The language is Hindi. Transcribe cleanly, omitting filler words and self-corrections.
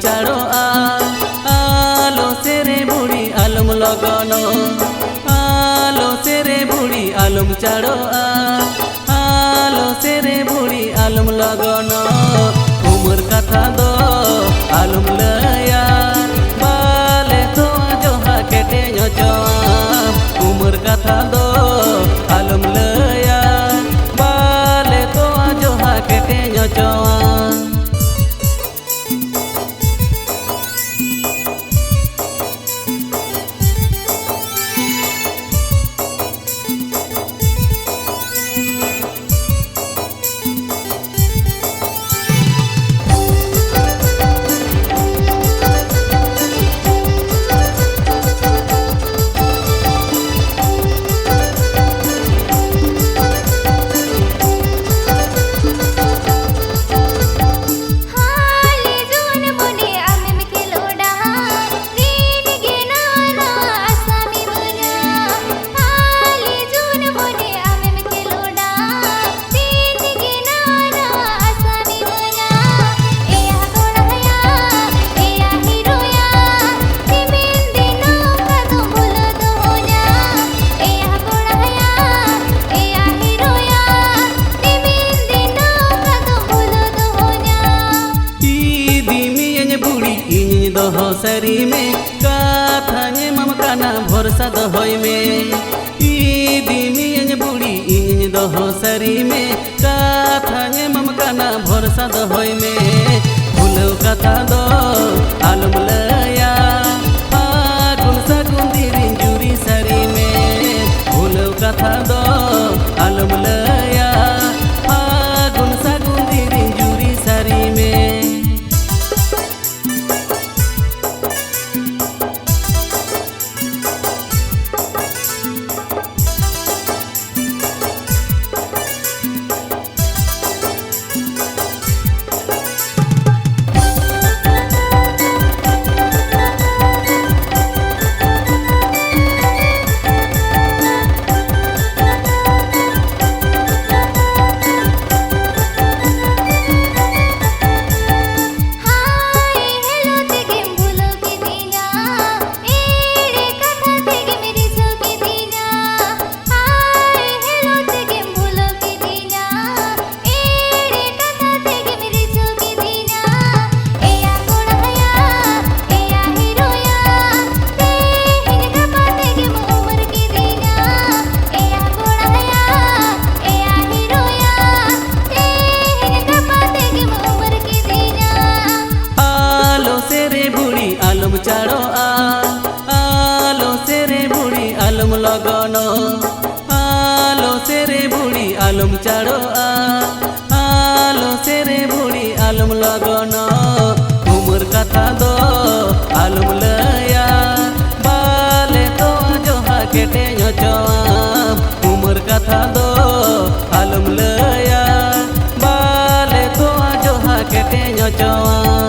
चाड़ो आलो सेरे बुढ़ी आलम लगनो आलो सेरे बुढ़ी आलम चाड़ो आलो सेरे बुढ़ी आलम लगनो उमर कथा दो आलम लया बाले तो जोहा केटे चोआ उमर कथा दो आलम लया बाले तो जोहा केटे चोआ। दोहो सरी में काथा ने ममकाना भरोसा दोहोय में ईदी मियन बुढ़ी इन दोहो सरी में काथा ने ममकाना भरोसा दोहोय में भूलो कथा दो आलम लया फागुन सगुन दिरिन जुरी सरी में भूलो कथा दो आलम लया फागुन सगुन दिरिन जुरी सरी में। चाड़ो आलो सेरे बुढ़ी आलम लगनो आलो सेरे बुढ़ी आलम चाड़ो आलो सेरे बुढ़ी आलम लगनो उमर कथा दो आलम लया बाले तो जोहा केटे चोआ उमर कथा दो आलम लया बाले तो जोहा केटे चोआ।